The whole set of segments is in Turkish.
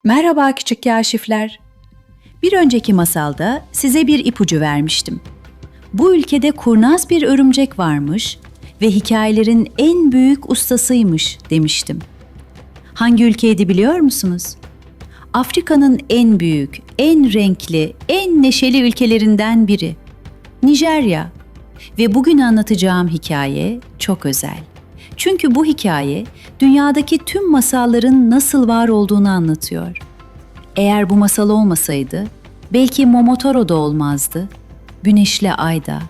Merhaba küçük kaşifler. Bir önceki masalda size bir ipucu vermiştim. Bu ülkede kurnaz bir örümcek varmış ve hikayelerin en büyük ustasıymış demiştim. Hangi ülkeydi biliyor musunuz? Afrika'nın en büyük, en renkli, en neşeli ülkelerinden biri. Nijerya. Ve bugün anlatacağım hikaye çok özel. Çünkü bu hikaye dünyadaki tüm masalların nasıl var olduğunu anlatıyor. Eğer bu masal olmasaydı, belki Momotaro da olmazdı, Güneşli Ayda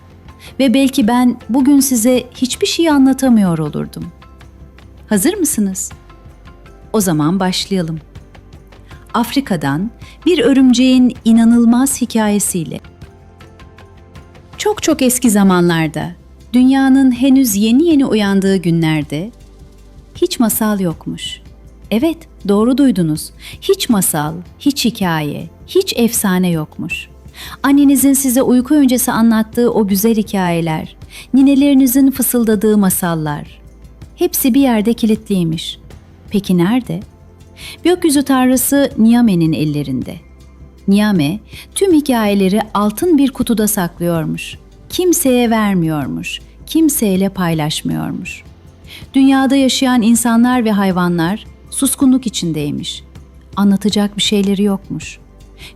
ve belki ben bugün size hiçbir şey anlatamıyor olurdum. Hazır mısınız? O zaman başlayalım. Afrika'dan bir örümceğin inanılmaz hikayesiyle. Çok çok eski zamanlarda, dünyanın henüz yeni yeni uyandığı günlerde hiç masal yokmuş. Evet, doğru duydunuz. Hiç masal, hiç hikaye, hiç efsane yokmuş. Annenizin size uyku öncesi anlattığı o güzel hikayeler, ninelerinizin fısıldadığı masallar, hepsi bir yerde kilitliymiş. Peki nerede? Gökyüzü tanrısı Niame'nin ellerinde. Niame, tüm hikayeleri altın bir kutuda saklıyormuş. Kimseye vermiyormuş, kimseyle paylaşmıyormuş. Dünyada yaşayan insanlar ve hayvanlar suskunluk içindeymiş. Anlatacak bir şeyleri yokmuş.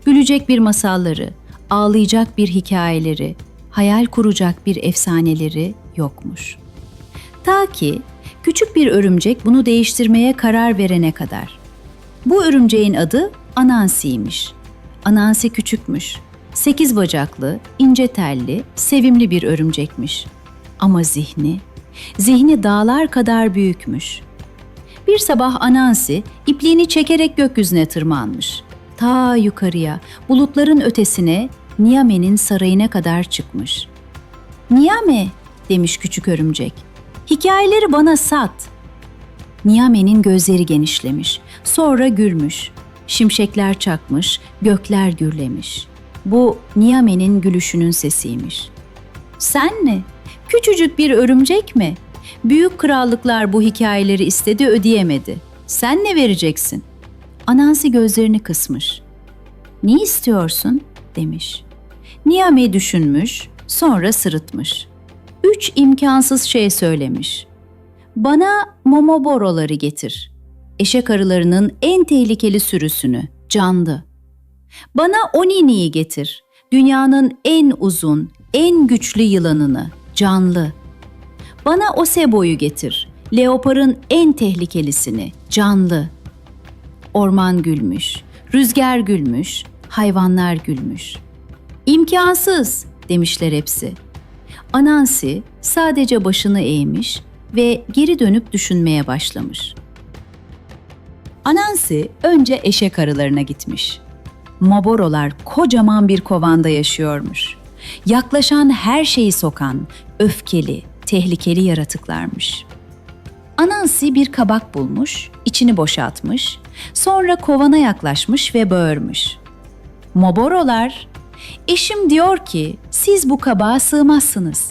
Gülecek bir masalları, ağlayacak bir hikayeleri, hayal kuracak bir efsaneleri yokmuş. Ta ki küçük bir örümcek bunu değiştirmeye karar verene kadar. Bu örümceğin adı Anansi'ymiş. Anansi küçükmüş. 8 bacaklı, ince telli, sevimli bir örümcekmiş. Ama zihni dağlar kadar büyükmüş. Bir sabah Anansi ipliğini çekerek gökyüzüne tırmanmış. Ta yukarıya, bulutların ötesine, Niame'nin sarayına kadar çıkmış. "Niame," demiş küçük örümcek, "hikayeleri bana sat." Niame'nin gözleri genişlemiş, sonra gülmüş. Şimşekler çakmış, gökler gürlemiş. Bu Niame'nin gülüşünün sesiymiş. "Sen mi? Küçücük bir örümcek mi? Büyük krallıklar bu hikayeleri istedi, ödeyemedi. Sen ne vereceksin?" Anansi gözlerini kısmış. "Ne istiyorsun?" demiş. Niame düşünmüş, sonra sırıtmış. 3 imkansız şey söylemiş. "Bana momoboroları getir. Eşek arılarının en tehlikeli sürüsünü, canlı. Bana onini'yi getir. Dünyanın en uzun, en güçlü yılanını, canlı. Bana osebo'yu getir. Leoparın en tehlikelisini, canlı." Orman gülmüş, rüzgar gülmüş, hayvanlar gülmüş. "İmkansız," demişler hepsi. Anansi sadece başını eğmiş ve geri dönüp düşünmeye başlamış. Anansi önce eşek arılarına gitmiş. Moborolar kocaman bir kovanda yaşıyormuş. Yaklaşan her şeyi sokan, öfkeli, tehlikeli yaratıklarmış. Anansi bir kabak bulmuş, içini boşaltmış, sonra kovana yaklaşmış ve bağırmış. "Moborolar, eşim diyor ki siz bu kabağa sığmazsınız.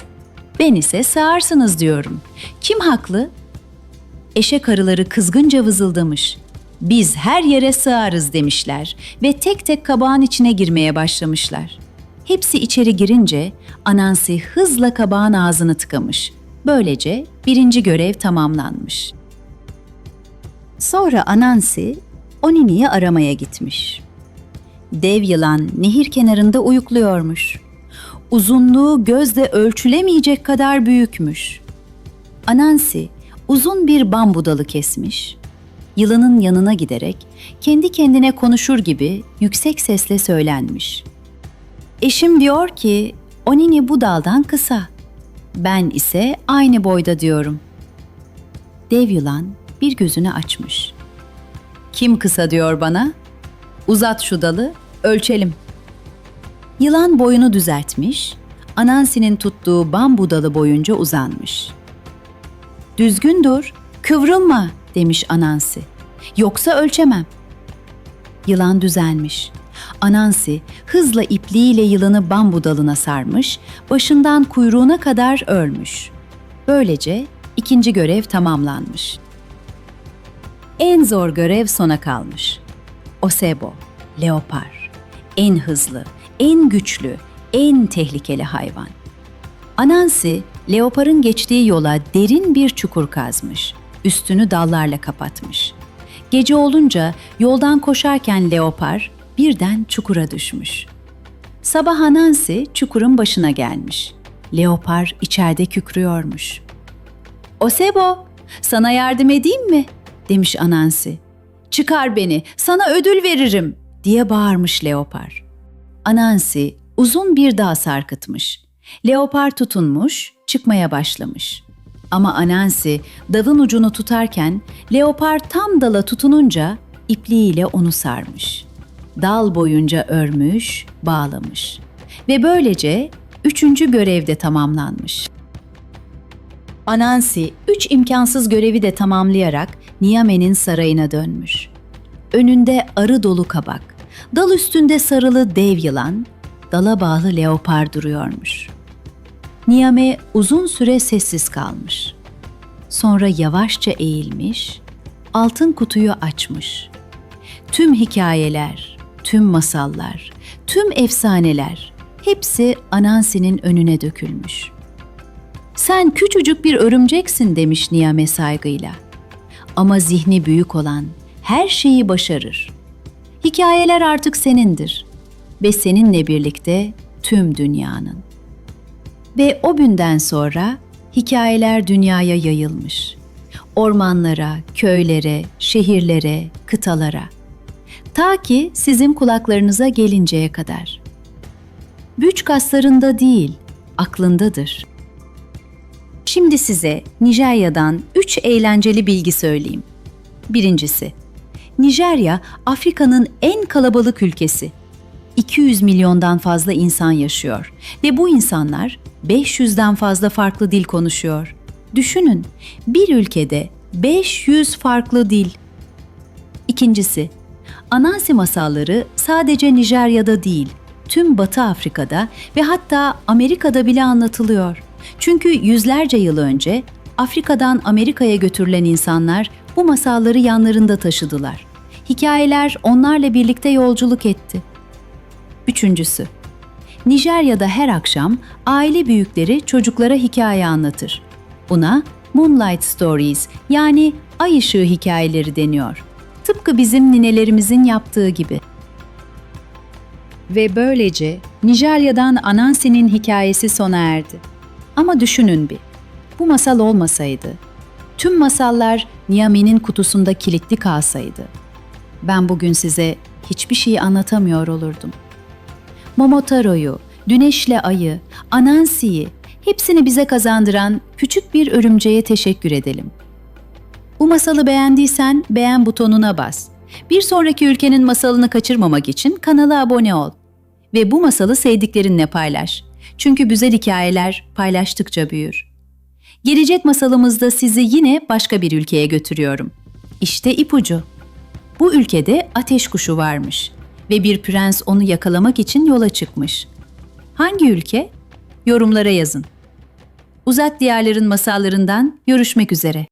Ben ise sığarsınız diyorum. Kim haklı?" Eşek arıları kızgınca vızıldamış. "Biz her yere sığarız," demişler ve tek tek kabağın içine girmeye başlamışlar. Hepsi içeri girince Anansi hızla kabağın ağzını tıkamış. Böylece 1. görev tamamlanmış. Sonra Anansi Onini'yi aramaya gitmiş. Dev yılan nehir kenarında uyukluyormuş. Uzunluğu gözle ölçülemeyecek kadar büyükmüş. Anansi uzun bir bambu dalı kesmiş. Yılanın yanına giderek kendi kendine konuşur gibi yüksek sesle söylenmiş. "Eşim diyor ki Onini bu daldan kısa. Ben ise aynı boyda diyorum." Dev yılan bir gözünü açmış. "Kim kısa diyor bana? Uzat şu dalı, ölçelim." Yılan boyunu düzeltmiş, Anansi'nin tuttuğu bambu dalı boyunca uzanmış. "Düzgün dur, kıvrılma," demiş Anansi. "Yoksa ölçemem." Yılan düzelmiş. Anansi hızla ipliğiyle yılanı bambu dalına sarmış, başından kuyruğuna kadar örmüş. Böylece 2. görev tamamlanmış. En zor görev sona kalmış. Osebo, leopar. En hızlı, en güçlü, en tehlikeli hayvan. Anansi, leoparın geçtiği yola derin bir çukur kazmış. Üstünü dallarla kapatmış. Gece olunca yoldan koşarken leopar birden çukura düşmüş. Sabah Anansi çukurun başına gelmiş. Leopar içeride kükrüyormuş. "Osebo, sana yardım edeyim mi?" demiş Anansi. "Çıkar beni, sana ödül veririm," diye bağırmış leopar. Anansi uzun bir dağ sarkıtmış. Leopar tutunmuş, çıkmaya başlamış. Ama Anansi dalın ucunu tutarken leopar tam dala tutununca ipliğiyle onu sarmış. Dal boyunca örmüş, bağlamış. Ve böylece 3. görev de tamamlanmış. Anansi 3 imkansız görevi de tamamlayarak Niame'nin sarayına dönmüş. Önünde arı dolu kabak, dal üstünde sarılı dev yılan, dala bağlı leopar duruyormuş. Niame uzun süre sessiz kalmış. Sonra yavaşça eğilmiş, altın kutuyu açmış. Tüm hikayeler, tüm masallar, tüm efsaneler hepsi Anansi'nin önüne dökülmüş. "Sen küçücük bir örümceksin," demiş Niame saygıyla. "Ama zihni büyük olan her şeyi başarır. Hikayeler artık senindir ve seninle birlikte tüm dünyanın." Ve o günden sonra hikayeler dünyaya yayılmış. Ormanlara, köylere, şehirlere, kıtalara. Ta ki sizin kulaklarınıza gelinceye kadar. Güç kaslarında değil, aklındadır. Şimdi size Nijerya'dan 3 eğlenceli bilgi söyleyeyim. Birincisi, Nijerya Afrika'nın en kalabalık ülkesi. 200 milyondan fazla insan yaşıyor ve bu insanlar 500'den fazla farklı dil konuşuyor. Düşünün, bir ülkede 500 farklı dil. İkincisi, Anansi masalları sadece Nijerya'da değil, tüm Batı Afrika'da ve hatta Amerika'da bile anlatılıyor. Çünkü yüzlerce yıl önce Afrika'dan Amerika'ya götürülen insanlar bu masalları yanlarında taşıdılar. Hikayeler onlarla birlikte yolculuk etti. Üçüncüsü, Nijerya'da her akşam aile büyükleri çocuklara hikaye anlatır. Buna Moonlight Stories yani ay ışığı hikayeleri deniyor. Tıpkı bizim ninelerimizin yaptığı gibi. Ve böylece Nijerya'dan Anansi'nin hikayesi sona erdi. Ama düşünün bir, bu masal olmasaydı, tüm masallar Niame'nin kutusunda kilitli kalsaydı, ben bugün size hiçbir şey anlatamıyor olurdum. Momotaro'yu, Güneşle Ay'ı, Anansi'yi, hepsini bize kazandıran küçük bir örümceğe teşekkür edelim. Bu masalı beğendiysen beğen butonuna bas. Bir sonraki ülkenin masalını kaçırmamak için kanala abone ol. Ve bu masalı sevdiklerinle paylaş. Çünkü güzel hikayeler paylaştıkça büyür. Gelecek masalımızda sizi yine başka bir ülkeye götürüyorum. İşte ipucu. Bu ülkede ateş kuşu varmış ve bir prens onu yakalamak için yola çıkmış. Hangi ülke? Yorumlara yazın. Uzak Diyarların masallarından görüşmek üzere.